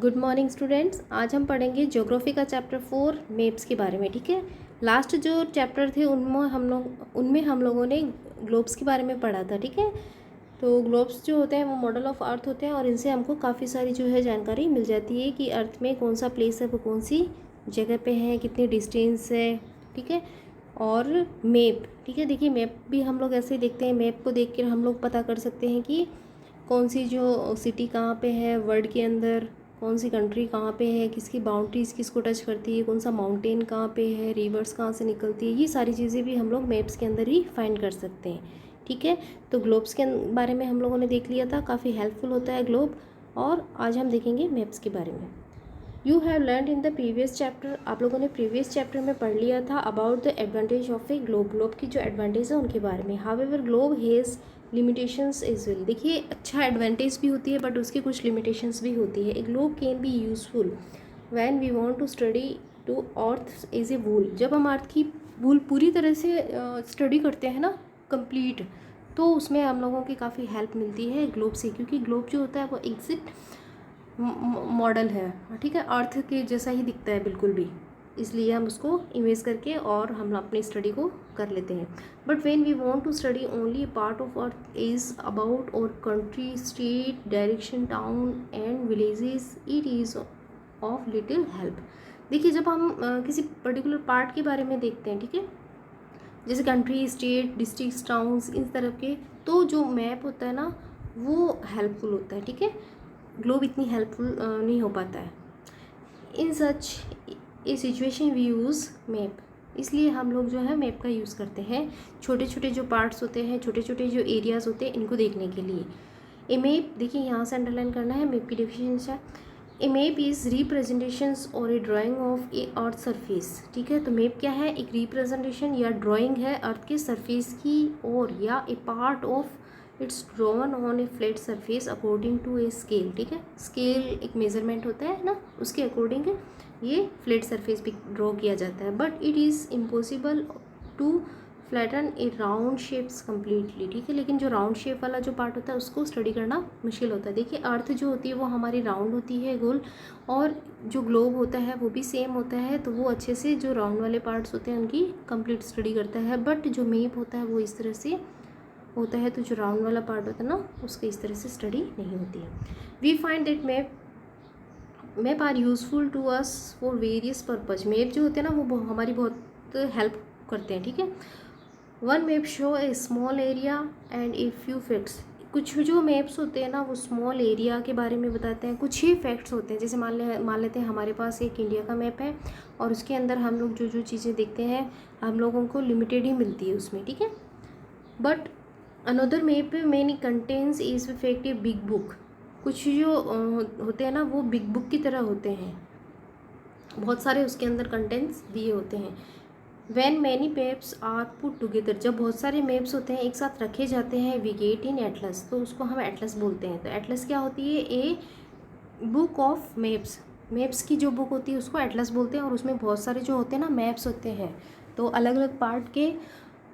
Good morning students. आज हम पढ़ेंगे ज्योग्राफी का चैप्टर 4 मैप्स के बारे में। ठीक है, लास्ट जो चैप्टर थे उनमें हम लोगों ने ग्लोब्स के बारे में पढ़ा था। ठीक है, तो ग्लोब्स जो होते हैं वो मॉडल ऑफ अर्थ होते हैं और इनसे हमको काफ़ी सारी जो है जानकारी मिल जाती है कि अर्थ में कौन सा प्लेस है, वो कौन सी जगह पे है, कितनी डिस्टेंस है। ठीक है, और मैप, ठीक है, देखिए मैप भी हम लोग ऐसे ही देखते हैं। मैप को देख कर हम लोग पता कर सकते हैं कि कौन सी जो सिटी कहाँ पे है वर्ल्ड के अंदर, कौन सी कंट्री कहाँ पे है, किसकी बाउंड्रीज किसको टच करती है, कौन सा माउंटेन कहाँ पे है, रिवर्स कहाँ से निकलती है, ये सारी चीज़ें भी हम लोग मैप्स के अंदर ही फाइंड कर सकते हैं। ठीक है, तो ग्लोब्स के बारे में हम लोगों ने देख लिया था, काफ़ी हेल्पफुल होता है ग्लोब। और आज हम देखेंगे मैप्स के बारे में। You have learn in the previous chapter, आप लोगों ने प्रीवियस चैप्टर में पढ़ लिया था about the advantage of A globe. Globe की जो एडवांटेज है उनके बारे में। However globe has limitations is well. देखिए, अच्छा एडवांटेज भी होती है बट उसकी कुछ लिमिटेशंस भी होती है। A globe can be useful when we want to study to earth as a whole. जब हम अर्थ की वूल पूरी तरह से स्टडी करते हैं ना, कंप्लीट, तो उसमें हम लोगों की काफ़ी हेल्प मिलती है ग्लोब से, क्योंकि ग्लोब जो होता है वो एग्जैक्ट मॉडल है। ठीक है, अर्थ के जैसा ही दिखता है बिल्कुल भी, इसलिए हम उसको इमेज करके और हम अपनी स्टडी को कर लेते हैं। But when we want to study only part of earth is about or country, state, direction, town and villages, it is of little help. देखिए, जब हम किसी पर्टिकुलर पार्ट के बारे में देखते हैं, ठीक है, जैसे कंट्री, स्टेट, डिस्ट्रिक्ट, टाउन्स, इन तरह के, तो जो मैप होता है ना वो हेल्पफुल होता है। ठीक है, ग्लोब इतनी हेल्पफुल नहीं हो पाता है। इन सच ए सिचुएशन वी यूज़ मैप, इसलिए हम लोग जो है मैप का यूज़ करते हैं छोटे छोटे जो पार्ट्स होते हैं, छोटे छोटे जो एरियाज़ होते हैं, इनको देखने के लिए। ए मैप, देखिए यहाँ से अंडरलाइन करना है मैप की डेफिनेशन है। ए map is representations or a drawing of a earth surface. ठीक है, तो मैप क्या है? एक रिप्रेजेंटेशन या ड्राइंग है अर्थ के सरफेस की, और या a part of its drawn on a flat surface according to a scale. ठीक है, स्केल एक मेजरमेंट होता है ना, उसके अकॉर्डिंग ये फ्लैट सरफेस पे ड्रॉ किया जाता है। But it is impossible to flatten a round shapes completely. ठीक है, लेकिन जो राउंड शेप वाला जो पार्ट होता है उसको स्टडी करना मुश्किल होता है। देखिए, अर्थ जो होती है वो हमारी राउंड होती है, गोल, और जो ग्लोब होता है वो भी सेम होता है, तो वो अच्छे से जो राउंड वाले पार्ट्स होते हैं उनकी कंप्लीट स्टडी करता है। बट जो मैप होता है वो इस तरह से होता है, तो जो राउंड वाला पार्ट होता है ना उसके इस तरह से स्टडी नहीं होती है। We find that map are useful to us for various purpose. Map जो होते हैं ना वो हमारी बहुत हेल्प करते हैं। ठीक है, one map show A small area and a few facts. कुछ जो मैप्स होते हैं ना वो स्मॉल एरिया के बारे में बताते हैं, कुछ ही फैक्ट्स होते हैं। जैसे मान लेते हैं हमारे पास एक इंडिया का मैप है और उसके अंदर हम लोग जो जो चीज़ें देखते हैं हम लोगों को लिमिटेड ही मिलती है उसमें। ठीक है, but another map many contents is effect a big book. कुछ जो होते हैं ना वो बिग बुक की तरह होते हैं, बहुत सारे उसके अंदर कंटेंट्स दिए होते हैं। When many maps are put together, जब बहुत सारे मैप्स होते हैं एक साथ रखे जाते हैं, वी गेट इन एटलस, तो उसको हम एटलस बोलते हैं। तो एटलस क्या होती है? A book of maps. Maps की जो बुक होती है उसको एटलस बोलते हैं, और उसमें बहुत सारे जो होते हैं ना मैप्स होते हैं, तो अलग अलग पार्ट के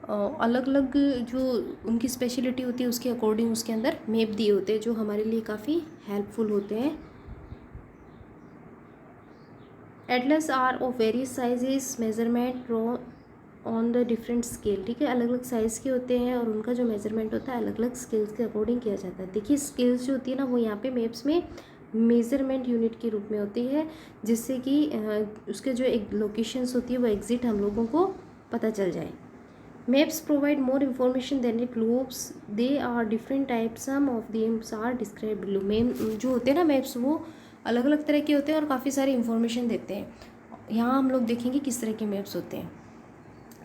अलग अलग जो उनकी स्पेशलिटी होती है उसके अकॉर्डिंग उसके अंदर मैप दिए होते हैं, जो हमारे लिए काफ़ी हेल्पफुल होते हैं। Atlas are of various sizes, measurement draw on the different scale. ठीक है, अलग अलग साइज़ के होते हैं और उनका जो मेजरमेंट होता है अलग अलग स्केल्स के अकॉर्डिंग किया जाता है। देखिए, स्केल्स जो होती है ना वो यहाँ पे मैप्स में मेजरमेंट यूनिट के रूप में होती है, जिससे कि उसके जो एक लोकेशंस होती है वो एग्जिट हम लोगों को पता चल जाए। Maps provide more information than a globes, they are different types, some of them's are describe below. मैम जो होते हैं ना मैप्स वो अलग अलग तरह के होते हैं और काफ़ी सारी इन्फॉर्मेशन देते हैं। यहाँ हम लोग देखेंगे किस तरह के मैप्स होते हैं।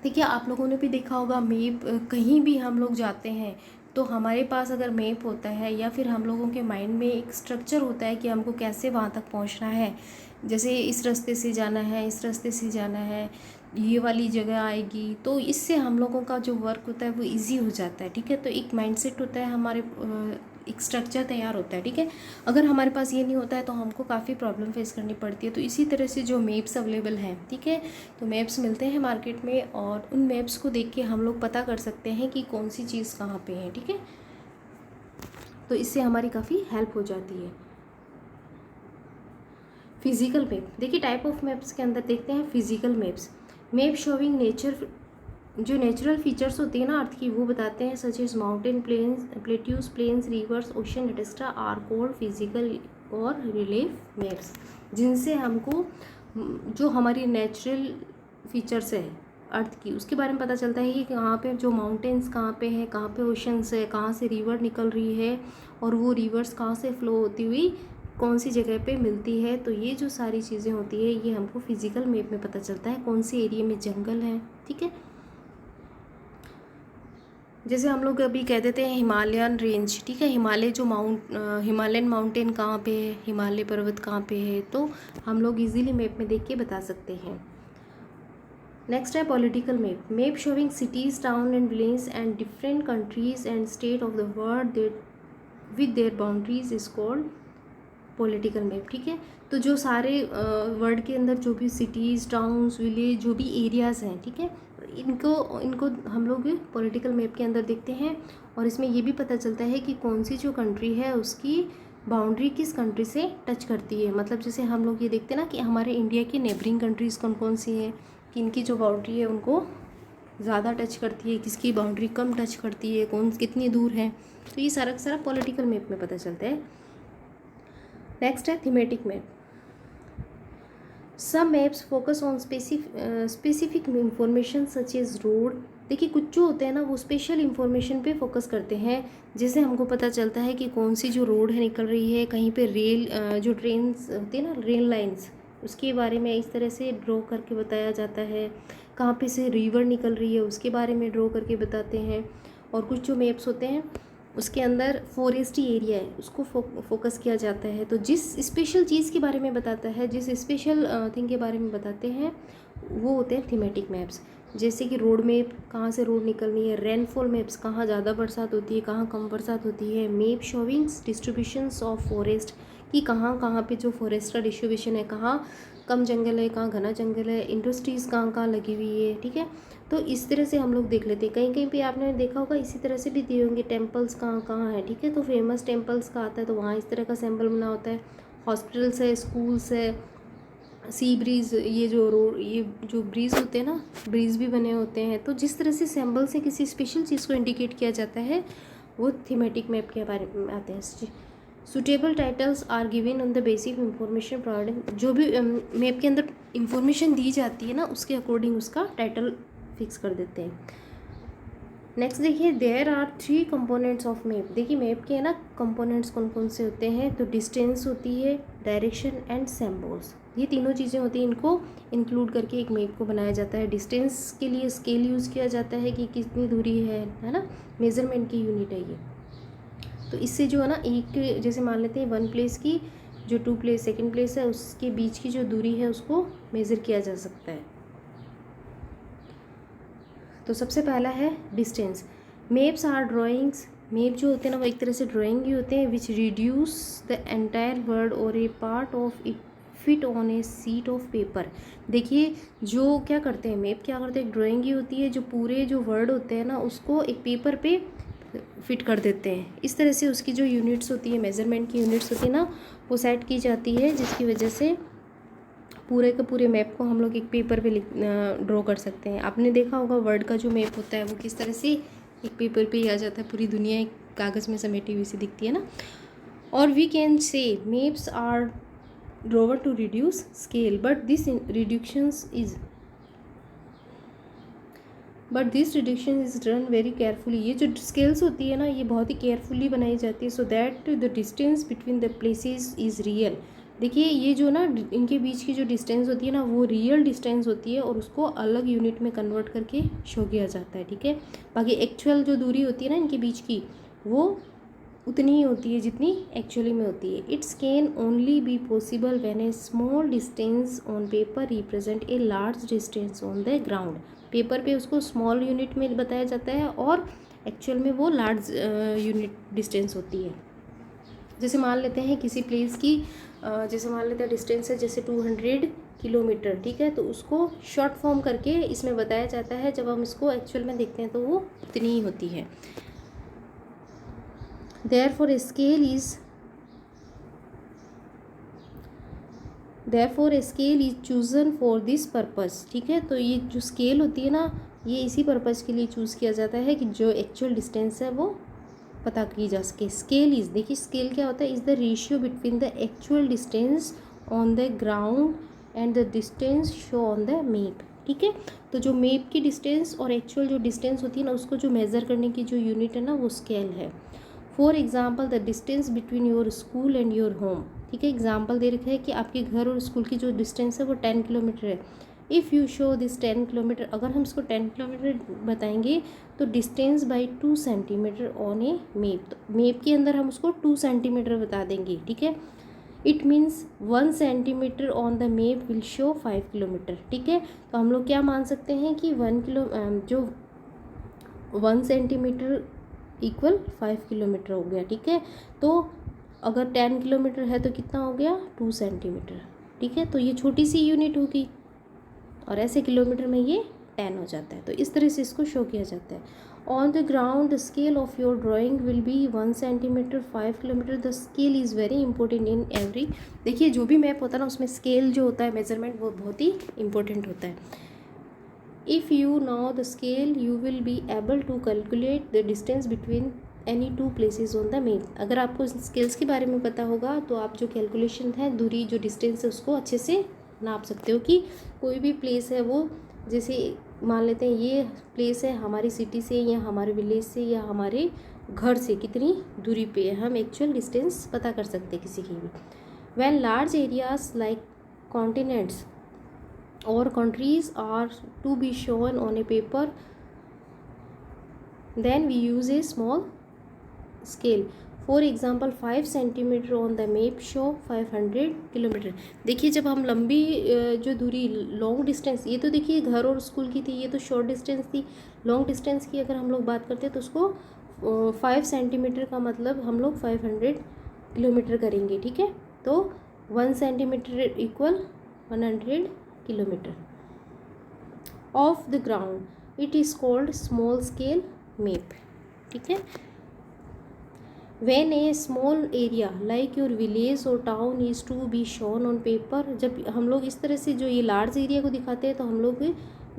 देखिए, आप लोगों ने भी देखा होगा मैप, कहीं भी हम लोग जाते हैं तो हमारे पास अगर मैप होता है या फिर हम लोगों के माइंड में एक स्ट्रक्चर होता है कि हमको कैसे वहाँ तक पहुँचना है, जैसे इस रास्ते से जाना है, इस रास्ते से जाना है, ये वाली जगह आएगी, तो इससे हम लोगों का जो वर्क होता है वो इजी हो जाता है। ठीक है, तो एक माइंडसेट होता है हमारे, एक स्ट्रक्चर तैयार होता है। ठीक है, अगर हमारे पास ये नहीं होता है तो हमको काफ़ी प्रॉब्लम फेस करनी पड़ती है। तो इसी तरह से जो मैप्स अवेलेबल हैं, ठीक है, तो मैप्स मिलते हैं मार्केट में और उन मैप्स को देख के हम लोग पता कर सकते हैं कि कौन सी चीज़ कहाँ पे है। ठीक है, तो इससे हमारी काफ़ी हेल्प हो जाती है। फिजिकल मैप, देखिए टाइप ऑफ मैप्स के अंदर देखते हैं physical maps. Map showing nature, जो नेचुरल फीचर्स होती है ना अर्थ की वो बताते हैं, such as mountain, plains, plateaus, plains, rivers, ocean etcetera are called physical और रिलीफ मैप्स, जिनसे हमको जो हमारी नेचुरल फीचर्स है अर्थ की उसके बारे में पता चलता है कि कहाँ पे जो माउंटेन्स कहाँ पे है, कहाँ पे ओशंस है, कहाँ से रिवर निकल रही है और वो रिवर्स कहाँ से फ्लो होती हुई कौन सी जगह पे मिलती है। तो ये जो सारी चीज़ें होती है ये हमको फिजिकल मैप में पता चलता है, कौन से एरिया में जंगल है, ठीक है। जैसे हम लोग अभी कह देते हैं हिमालयन रेंज, ठीक है, हिमालय जो हिमालयन माउंटेन कहाँ पे है, हिमालय पर्वत कहाँ पे है, तो हम लोग इजीली मैप में देख के बता सकते हैं। नेक्स्ट है political map, map showing cities, town and village and different countries and state of the world with their boundaries is called political map, ठीक है। तो जो सारे वर्ल्ड के अंदर जो भी सिटीज़, टाउन्स, विलेज, जो भी एरियाज़ हैं, ठीक है, इनको हम लोग पॉलिटिकल मैप के अंदर देखते हैं। और इसमें ये भी पता चलता है कि कौन सी जो कंट्री है उसकी बाउंड्री किस कंट्री से टच करती है। मतलब जैसे हम लोग ये देखते हैं ना कि हमारे इंडिया की नेबरिंग कंट्रीज़ कौन कौन सी हैं, कि इनकी जो बाउंड्री है उनको ज़्यादा टच करती है, किसकी बाउंड्री कम टच करती है, कौन कितनी दूर है, तो ये सारा का सारा पॉलिटिकल मैप में पता चलता है। नेक्स्ट है थीमेटिक मैप, सब maps focus on specific information such as road. देखिए कुछ जो होते हैं ना वो स्पेशल इंफॉर्मेशन पे फोकस करते हैं, जिससे हमको पता चलता है कि कौन सी जो रोड है निकल रही है, कहीं पे रेल जो ट्रेन्स होती है ना रेल लाइंस, उसके बारे में इस तरह से ड्रॉ करके बताया जाता है। कहाँ पे से रिवर निकल रही है उसके बारे में ड्रॉ करके बताते हैं। और कुछ जो मैप्स होते हैं उसके अंदर फॉरेस्टी एरिया है उसको फोकस किया जाता है, तो जिस स्पेशल चीज़ के बारे में बताता है, जिस स्पेशल थिंग के बारे में बताते हैं वो होते हैं थीमेटिक मैप्स। जैसे कि रोड मैप, कहाँ से रोड निकलनी है, रेनफॉल मैप्स, कहाँ ज़्यादा बरसात होती है, कहाँ कम बरसात होती है, मैप शोविंग्स डिस्ट्रीब्यूशंस ऑफ फॉरेस्ट, कि कहाँ कहाँ पे जो फॉरेस्ट का डिस्ट्रीब्यूशन है, कहाँ कम जंगल है, कहाँ घना जंगल है, इंडस्ट्रीज़ कहाँ कहाँ लगी हुई है, ठीक है। तो इस तरह से हम लोग देख लेते हैं। कहीं कहीं पे आपने देखा होगा इसी तरह से भी दिए होंगे टेम्पल्स कहाँ कहाँ है, ठीक है। तो फेमस टेम्पल्स का आता है तो वहाँ इस तरह का सिंबल बना होता है। हॉस्पिटल्स है, स्कूल्स है, सी ब्रिज, ये जो रोड, ये जो ब्रिज होते हैं ना, ब्रिज भी बने होते हैं। तो जिस तरह से सिंबल से किसी स्पेशल चीज़ को इंडिकेट किया जाता है वो थीमेटिक मैप के बारे में आते हैं। Suitable titles are given on the basic information provided, जो भी मैप के अंदर इंफॉर्मेशन दी जाती है ना उसके अकॉर्डिंग उसका टाइटल फिक्स कर देते हैं। नेक्स्ट देखिए there are 3 components of map. देखिए मैप के है ना कंपोनेंट्स कौन कौन से होते हैं, तो डिस्टेंस होती है, डायरेक्शन एंड सिंबल्स, ये तीनों चीज़ें होती हैं, इनको इंक्लूड करके एक मैप को बनाया जाता है। डिस्टेंस के लिए स्केल यूज़ किया जाता है कि कितनी दूरी है ना, मेज़रमेंट की यूनिट है ये। तो इससे जो है ना एक जैसे मान लेते हैं वन प्लेस की जो 2 प्लेस सेकंड प्लेस है उसके बीच की जो दूरी है उसको मेज़र किया जा सकता है। तो सबसे पहला है distance. Maps are drawings, map जो होते हैं ना वो एक तरह से ड्राइंग ही होते हैं, which reduce the entire world or a part of it fit on a sheet of paper. देखिए जो क्या करते हैं मेप क्या करते हैं, एक ड्राइंग ही होती है जो पूरे जो वर्ड होते हैं ना उसको एक पेपर पे फिट कर देते हैं। इस तरह से उसकी जो यूनिट्स होती है, मेज़रमेंट की यूनिट्स होती है ना वो सेट की जाती है, जिसकी वजह से पूरे के पूरे मैप को हम लोग एक पेपर पे ड्रॉ कर सकते हैं। आपने देखा होगा वर्ड का जो मैप होता है वो किस तरह से एक पेपर पे ही आ जाता है, पूरी दुनिया एक कागज़ में समेटी हुई सी दिखती है ना। और we can say maps are drawer to reduce scale but this reduction is done very carefully. ये जो स्केल्स होती है ना ये बहुत ही केयरफुली बनाई जाती है, so that the distance between the places is real. देखिए ये जो ना इनके बीच की जो डिस्टेंस होती है ना वो रियल डिस्टेंस होती है और उसको अलग यूनिट में कन्वर्ट करके शो किया जाता है, ठीक है। बाकी एक्चुअल जो दूरी होती है ना इनके बीच की वो उतनी ही होती है जितनी एक्चुअली में होती है। It's can only be possible when A small distance on paper represent a large distance on the ground. Paper पे उसको स्मॉल यूनिट में बताया जाता है और एक्चुअल में वो लार्ज यूनिट डिस्टेंस होती है। जैसे मान लेते हैं किसी प्लेस की जैसे मान लेते हैं डिस्टेंस है जैसे 200 किलोमीटर, ठीक है, तो उसको शॉर्ट फॉर्म करके इसमें बताया जाता है। जब हम इसको एक्चुअल में देखते हैं तो वो इतनी ही होती है। Therefore, a scale is therefore a scale is chosen for this purpose, ठीक है। तो ये जो स्केल होती है ना, ये इसी पर्पस के लिए चूज़ किया जाता है कि जो एक्चुअल डिस्टेंस है वो पता की जा सके। स्केल इज़, देखिए स्केल क्या होता है, is the ratio between the actual distance on the ground and the distance show on the map, ठीक है। तो जो मैप की डिस्टेंस और एक्चुअल जो डिस्टेंस होती है ना, उसको जो मेज़र करने की जो यूनिट है ना, वो स्केल है। For example the distance between your school and your home, ठीक है। एग्जाम्पल दे रखा है कि आपके घर और स्कूल की जो डिस्टेंस है वो 10 किलोमीटर है। If you show this 10 kilometre, अगर हम इसको 10 किलोमीटर बताएंगे तो distance by 2 centimetre on A map, तो मैप के अंदर हम उसको 2 सेंटीमीटर बता देंगे, ठीक है। It means 1 centimetre on the map will show 5 kilometre, ठीक है। तो हम लोग क्या मान सकते हैं कि 1 सेंटीमीटर इक्वल 5 किलोमीटर हो गया, ठीक है। तो अगर 10 किलोमीटर है तो कितना हो गया, 2 सेंटीमीटर, ठीक है। तो ये छोटी सी यूनिट होगी और ऐसे किलोमीटर में ये 10 हो जाता है। तो इस तरह से इसको शो किया जाता है। On the ground the scale of your drawing will be 1 centimetre 5 kilometre. The scale is very important in every, देखिए जो भी मैप होता है ना, उसमें स्केल जो होता है, मेजरमेंट, वो बहुत ही इंपॉर्टेंट होता है। If you know the scale you will be able to calculate the distance between any 2 places on the map. अगर आपको स्केल्स के बारे में पता होगा तो आप जो कैलकुलेशन है, दूरी जो डिस्टेंस है, उसको अच्छे से नाप सकते हो कि कोई भी प्लेस है वो, जैसे मान लेते हैं ये प्लेस है हमारी सिटी से या हमारे विलेज से या हमारे घर से कितनी दूरी पे है, हम एक्चुअल डिस्टेंस पता कर सकते हैं किसी की भी। When large areas like continents or countries are to be shown on a paper then we use a small scale. For example 5 centimetre on the map show 500 kilometre. देखिए जब हम लंबी जो दूरी, लॉन्ग डिस्टेंस, ये तो देखिए घर और स्कूल की थी, ये तो शॉर्ट डिस्टेंस थी। लॉन्ग डिस्टेंस की अगर हम लोग बात करते हैं तो उसको 5 सेंटीमीटर का मतलब हम लोग 500 किलोमीटर करेंगे, ठीक है। तो 1 centimetre equal 100 kilometre of the ground, it is called small scale map, ठीक है। When a small area like your village or town is to be shown on paper, जब हम लोग इस तरह से जो ये लार्ज एरिया को दिखाते हैं तो हम लोग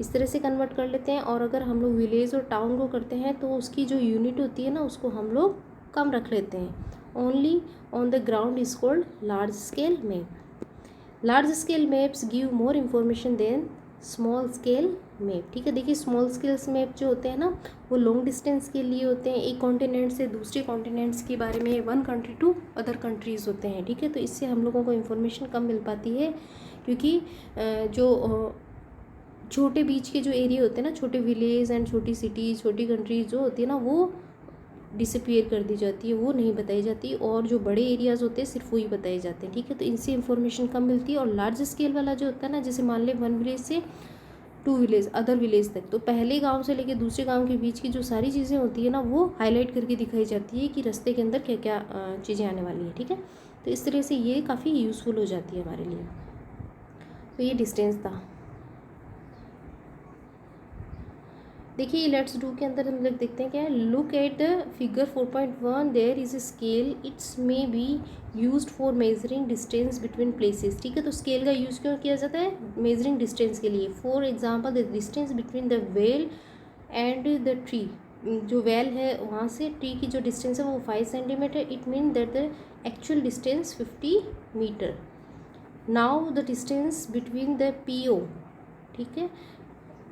इस तरह से कन्वर्ट कर लेते हैं, और अगर हम लोग विलेज और टाउन को करते हैं तो उसकी जो यूनिट होती है ना, उसको हम लोग कम रख लेते हैं। Only on the ground is called large scale map. Large scale maps give more information than small scale map, ठीक है। देखिए स्मॉल स्केल्स मैप जो होते हैं ना, वो लॉन्ग डिस्टेंस के लिए होते हैं, एक कॉन्टिनेंट से दूसरे कॉन्टिनेंट्स के बारे में, one country to other countries होते हैं, ठीक है। तो इससे हम लोगों को इन्फॉर्मेशन कम मिल पाती है, क्योंकि जो छोटे बीच के जो एरिया होते हैं ना, छोटे विलेज एंड छोटी सिटी, छोटी कंट्रीज जो होती है ना, वो डिसअपीयर कर दी जाती है, वो नहीं बताई जाती, और जो बड़े एरियाज़ होते हैं सिर्फ वही बताए जाते हैं, ठीक है। तो इनसे इन्फॉर्मेशन कम मिलती है। और लार्ज स्केल वाला जो होता है ना, जैसे मान ले 1 विलेज से 2 विलेज अदर विलेज तक, तो पहले गांव से लेकर दूसरे गांव के बीच की जो सारी चीज़ें होती है ना, वो हाईलाइट करके दिखाई जाती है कि रास्ते के अंदर क्या क्या चीज़ें आने वाली है, ठीक है। तो इस तरह से ये काफ़ी यूज़फुल हो जाती है हमारे लिए। तो ये डिस्टेंस था। देखिए लेट्स डू के अंदर हम लोग देखते हैं क्या है। Look at the figure 4.1, there is a scale, it's may be used for measuring distance between places, ठीक है। तो स्केल का यूज़ क्यों किया जाता है, मेजरिंग डिस्टेंस के लिए। For example the distance between the well and the tree, जो वेल है वहाँ से ट्री की जो डिस्टेंस है वो 5 centimetre, it mean that the actual distance 50 metre. Now the distance between the PO, ठीक है,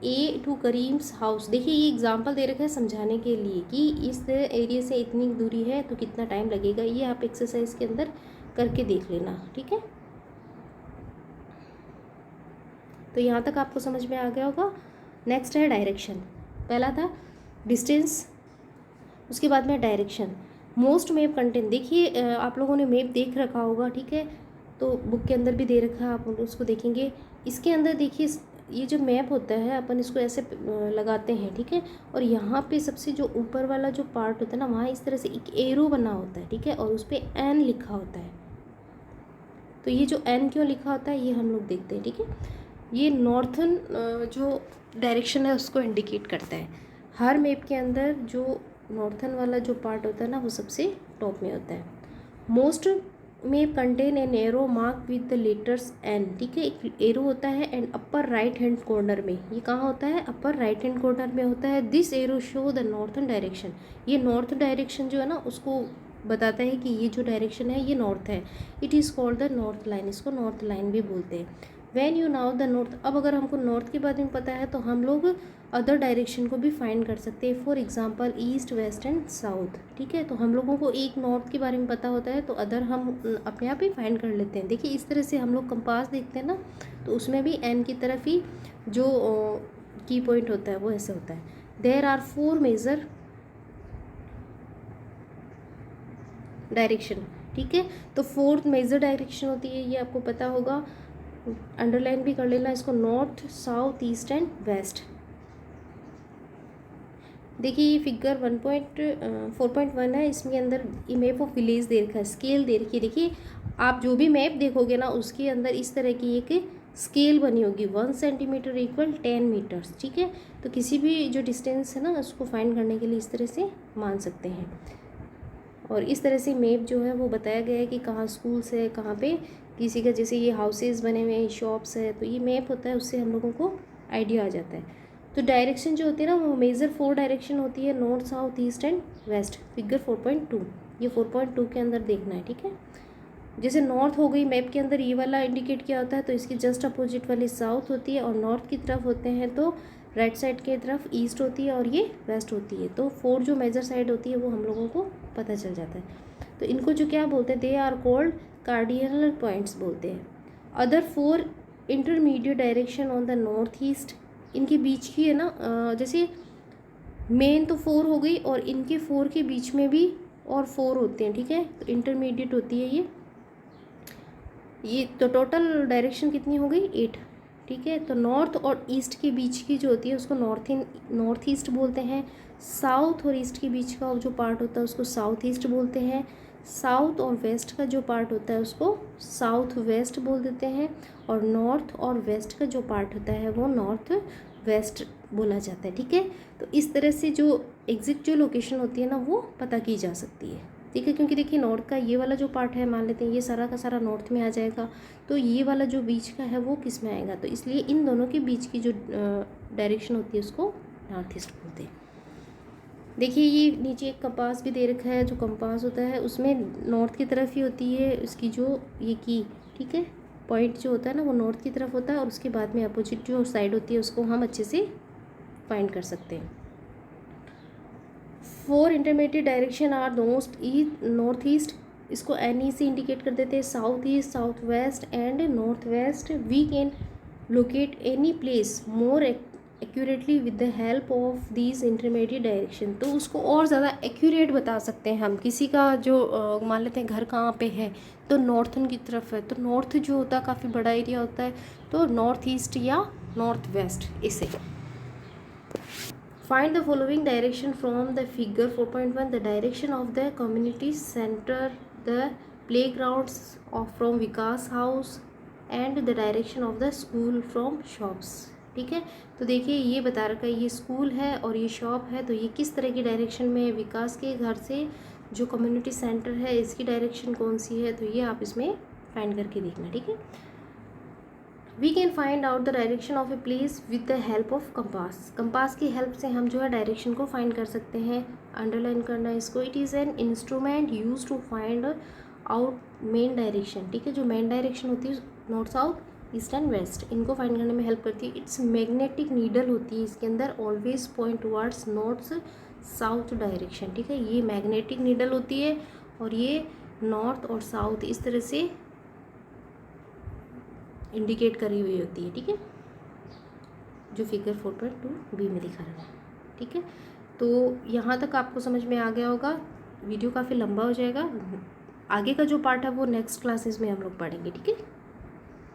A टू करीम्स हाउस। देखिए ये एग्जांपल दे रखा है समझाने के लिए कि इस एरिया से इतनी दूरी है तो कितना टाइम लगेगा। ये आप एक्सरसाइज के अंदर करके देख लेना, ठीक है। तो यहाँ तक आपको समझ में आ गया होगा। नेक्स्ट है डायरेक्शन। पहला था डिस्टेंस, उसके बाद में डायरेक्शन। मोस्ट मैप कंटेंट, देखिए आप लोगों ने मैप देख रखा होगा, ठीक है। तो बुक के अंदर भी दे रखा है, आप उसको देखेंगे। इसके अंदर देखिए ये जो मैप होता है अपन इसको ऐसे लगाते हैं, ठीक है। और यहाँ पे सबसे जो ऊपर वाला जो पार्ट होता है ना, वहाँ इस तरह से एक एरो बना होता है, ठीक है, और उस पर N लिखा होता है। तो ये जो N क्यों लिखा होता है ये हम लोग देखते हैं, ठीक है। ये नॉर्थन जो डायरेक्शन है उसको इंडिकेट करता है। हर मैप के अंदर जो नॉर्थन वाला जो पार्ट होता है ना, वो सबसे टॉप में होता है। Most map contain an arrow mark with the letters N, ठीक है, एक एरो होता है and upper right hand corner में, ये कहाँ होता है, अपर राइट हैंड कॉर्नर में होता है। This arrow show the northern direction, ये नॉर्थ डायरेक्शन जो है ना उसको बताता है कि ये जो डायरेक्शन है ये नॉर्थ है। It is called the north line, इसको नॉर्थ लाइन भी बोलते हैं। When you now the north, अब अगर हमको नॉर्थ के बारे में पता है तो हम लोग अदर डायरेक्शन को भी फाइंड कर सकते हैं, for example east west and south, ठीक है। तो हम लोगों को एक नॉर्थ के बारे में पता होता है तो अदर हम अपने आप ही फाइंड कर लेते हैं। देखिए इस तरह से हम लोग कंपास देखते हैं ना, तो उसमें भी एन की तरफ ही जो की पॉइंट होता है वो ऐसे होता है। देयर आर 4 मेजर डायरेक्शन, ठीक है। तो 4th मेजर डायरेक्शन होती है, ये आपको पता होगा, अंडरलाइन भी कर लेना इसको, north south east and west. देखिए ये फिगर 4.1 है, इसमें अंदर ये मैप ऑफ विलेज दे रखा है, स्केल दे रखी है। देखिए आप जो भी मैप देखोगे ना उसके अंदर इस तरह की एक स्केल बनी होगी, 1 सेंटीमीटर इक्वल 10 मीटर्स, ठीक है। तो किसी भी जो डिस्टेंस है ना उसको फाइंड करने के लिए इस तरह से मान सकते हैं। और इस तरह से मैप जो है वो बताया गया है कि कहाँ स्कूल्स है, कहाँ पे किसी का, जैसे ये हाउसेस बने हुए हैं, शॉप्स है, तो ये मैप होता है, उससे हम लोगों को आइडिया आ जाता है। तो डायरेक्शन जो होती है ना वो मेजर 4 डायरेक्शन होती है, north south east and west. Figure 4.2, ये 4.2 के अंदर देखना है, ठीक है। जैसे नॉर्थ हो गई मैप के अंदर, ये वाला इंडिकेट किया होता है, तो इसकी जस्ट अपोजिट वाली साउथ होती है, और नॉर्थ की तरफ होते हैं तो राइट साइड की तरफ ईस्ट होती है और ये वेस्ट होती है। तो 4 जो मेजर साइड होती है वो हम लोगों को पता चल जाता है। तो इनको जो क्या बोलते हैं, they are called cardinal points बोलते हैं। Other 4 intermediate direction on the north east, इनके बीच की है ना, जैसे मेन तो 4 हो गई और इनके 4 के बीच में भी और 4 होते हैं, ठीक है। तो इंटरमीडिएट होती है ये तो टोटल डायरेक्शन कितनी हो गई 8, ठीक है। तो नॉर्थ और ईस्ट के बीच की जो होती है उसको नॉर्थ ईस्ट बोलते हैं। साउथ और ईस्ट के बीच का जो पार्ट होता है उसको साउथ ईस्ट बोलते हैं। साउथ और वेस्ट का जो पार्ट होता है उसको साउथ वेस्ट बोल देते हैं। और नॉर्थ और वेस्ट का जो पार्ट होता है वो नॉर्थ वेस्ट बोला जाता है, ठीक है। तो इस तरह से जो एग्जैक्ट जो लोकेशन होती है ना वो पता की जा सकती है, ठीक है। क्योंकि देखिए नॉर्थ का ये वाला जो पार्ट है, मान लेते हैं ये सारा का सारा नॉर्थ में आ जाएगा, तो ये वाला जो बीच का है वो किस में आएगा, तो इसलिए इन दोनों के बीच की जो डायरेक्शन होती है उसको नॉर्थ ईस्ट बोलते हैं। देखिए ये नीचे एक कंपास भी दे रखा है, जो कंपास होता है उसमें नॉर्थ की तरफ ही होती है उसकी जो ये की, ठीक है, पॉइंट जो होता है ना वो नॉर्थ की तरफ होता है, और उसके बाद में अपोजिट जो साइड होती है उसको हम अच्छे से फाइंड कर सकते हैं। 4 intermediate direction are north east, इसको एन ई से इंडिकेट कर देते हैं, south east, south west and north west. We can locate any place more accurately with the help of these intermediate direction. तो उसको और ज़्यादा एक्यूरेट बता सकते हैं हम, किसी का जो मान लेते हैं घर कहाँ पे है, तो नॉर्थन की तरफ है, तो नॉर्थ जो होता है काफ़ी बड़ा एरिया होता है, तो नॉर्थ ईस्ट या नॉर्थ वेस्ट इसे। Find the following direction from the figure 4.1. The direction of the community center, the playgrounds from Vikas house, and the direction of the school from shops, ठीक है। तो देखिए ये बता रखा है, ये स्कूल है और ये शॉप है, तो ये किस तरह की डायरेक्शन में है। विकास के घर से जो कम्युनिटी सेंटर है इसकी डायरेक्शन कौन सी है, तो ये आप इसमें फाइंड करके देखना, ठीक है। We can find out the direction of a place with the help of compass. Compass की हेल्प से हम जो है डायरेक्शन को फाइंड कर सकते हैं। अंडरलाइन करना इसको, it is an instrument use to find out main direction, ठीक है। जो मेन डायरेक्शन होती है north south east and west, इनको फाइंड करने में हेल्प करती है। इट्स मैग्नेटिक नीडल होती है इसके अंदर, always point towards north south direction, ठीक है। ये मैग्नेटिक नीडल होती है और ये नॉर्थ और साउथ इस तरह से इंडिकेट करी हुई होती है, ठीक है, जो फिगर 4.2 बी में दिखा रहा है, ठीक है। तो यहाँ तक आपको समझ में आ गया होगा। वीडियो काफ़ी लंबा हो जाएगा, आगे का जो पार्ट है वो नेक्स्ट क्लासेस में हम लोग पढ़ेंगे, ठीक है।